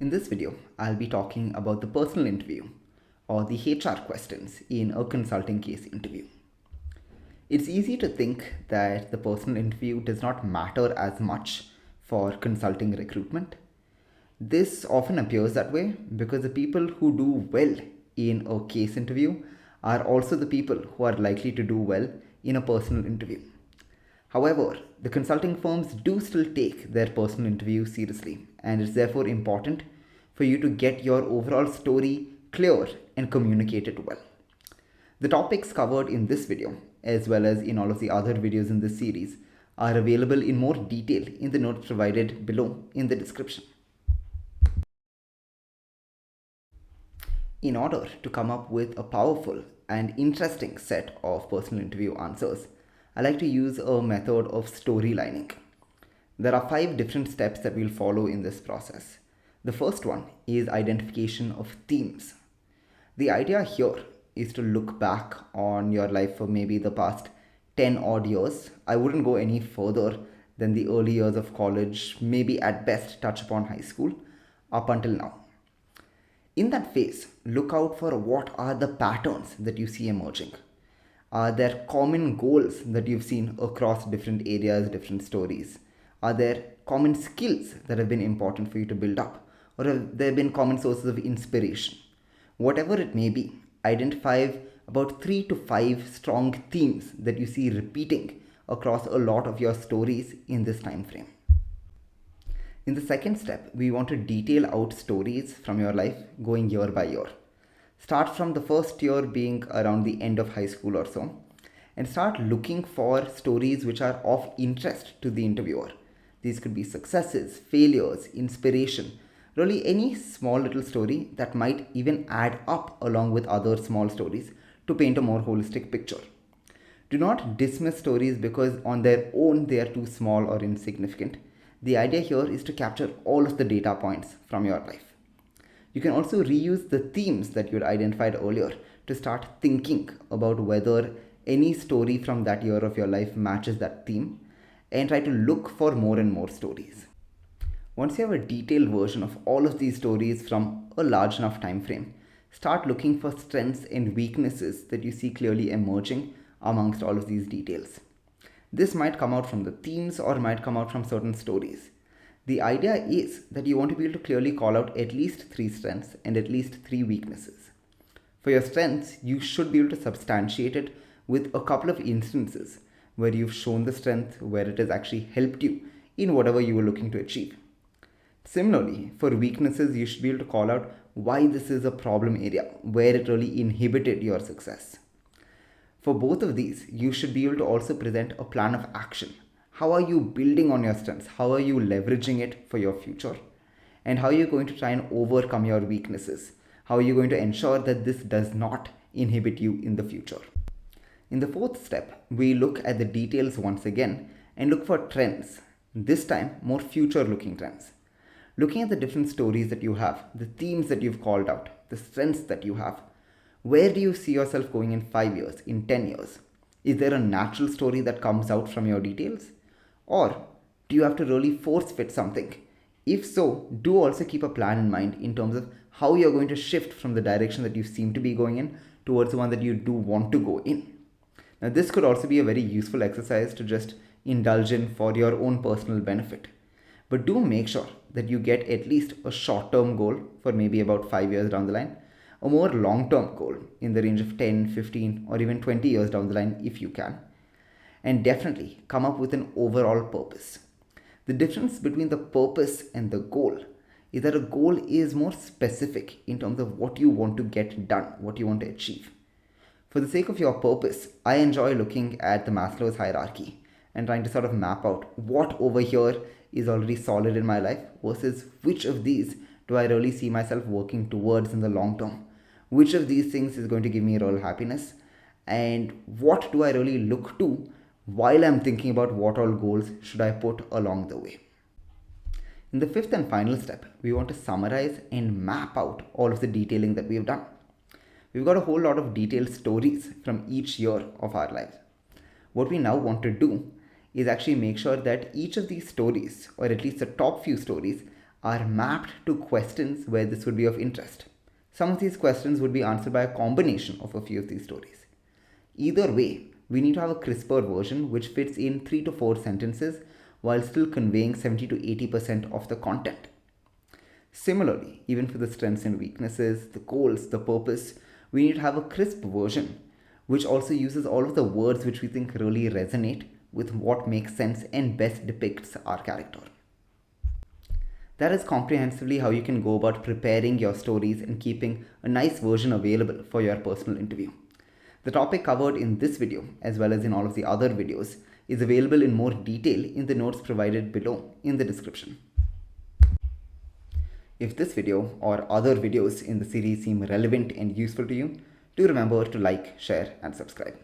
In this video, I'll be talking about the personal interview or the HR questions in a consulting case interview. It's easy to think that the personal interview does not matter as much for consulting recruitment. This often appears that way because the people who do well in a case interview are also the people who are likely to do well in a personal interview. However, the consulting firms do still take their personal interview seriously, and it's therefore important for you to get your overall story clear and communicate it well. The topics covered in this video, as well as in all of the other videos in this series, are available in more detail in the notes provided below in the description. In order to come up with a powerful and interesting set of personal interview answers, I like to use a method of storylining. There are 5 different steps that we'll follow in this process. The first one is identification of themes. The idea here is to look back on your life for maybe the past 10 odd years. I wouldn't go any further than the early years of college, maybe at best touch upon high school, up until now. In that phase, look out for what are the patterns that you see emerging. Are there common goals that you've seen across different areas, different stories? Are there common skills that have been important for you to build up? Or have there been common sources of inspiration? Whatever it may be, identify about 3 to 5 strong themes that you see repeating across a lot of your stories in this time frame. In the second step, we want to detail out stories from your life going year by year. Start from the first year being around the end of high school or so, and start looking for stories which are of interest to the interviewer. These could be successes, failures, inspiration, really any small little story that might even add up along with other small stories to paint a more holistic picture. Do not dismiss stories because on their own they are too small or insignificant. The idea here is to capture all of the data points from your life. You can also reuse the themes that you had identified earlier to start thinking about whether any story from that year of your life matches that theme, and try to look for more and more stories. Once you have a detailed version of all of these stories from a large enough time frame, start looking for strengths and weaknesses that you see clearly emerging amongst all of these details. This might come out from the themes or might come out from certain stories. The idea is that you want to be able to clearly call out at least 3 strengths and at least 3 weaknesses. For your strengths, you should be able to substantiate it with a couple of instances where you've shown the strength, where it has actually helped you in whatever you were looking to achieve. Similarly, for weaknesses, you should be able to call out why this is a problem area, where it really inhibited your success. For both of these, you should be able to also present a plan of action. How are you building on your strengths? How are you leveraging it for your future? And how are you going to try and overcome your weaknesses? How are you going to ensure that this does not inhibit you in the future? In the fourth step, we look at the details once again and look for trends. This time, more future-looking trends. Looking at the different stories that you have, the themes that you've called out, the strengths that you have, where do you see yourself going in 5 years, in 10 years? Is there a natural story that comes out from your details? Or do you have to really force fit something? If so, do also keep a plan in mind in terms of how you're going to shift from the direction that you seem to be going in towards the one that you do want to go in. Now, this could also be a very useful exercise to just indulge in for your own personal benefit. But do make sure that you get at least a short-term goal for maybe about 5 years down the line, a more long-term goal in the range of 10, 15, or even 20 years down the line if you can. And definitely come up with an overall purpose. The difference between the purpose and the goal is that a goal is more specific in terms of what you want to get done, what you want to achieve. For the sake of your purpose, I enjoy looking at the Maslow's hierarchy and trying to sort of map out what over here is already solid in my life versus which of these do I really see myself working towards in the long term. Which of these things is going to give me real happiness, and what do I really look to while I'm thinking about what all goals should I put along the way. In the fifth and final step, we want to summarize and map out all of the detailing that we've done. We've got a whole lot of detailed stories from each year of our lives. What we now want to do is actually make sure that each of these stories, or at least the top few stories, are mapped to questions where this would be of interest. Some of these questions would be answered by a combination of a few of these stories. Either way, we need to have a crisper version which fits in 3 to 4 sentences while still conveying 70 to 80% of the content. Similarly, even for the strengths and weaknesses, the goals, the purpose, we need to have a crisp version which also uses all of the words which we think really resonate with what makes sense and best depicts our character. That is comprehensively how you can go about preparing your stories and keeping a nice version available for your personal interview. The topic covered in this video, as well as in all of the other videos, is available in more detail in the notes provided below in the description. If this video or other videos in the series seem relevant and useful to you, do remember to like, share, and subscribe.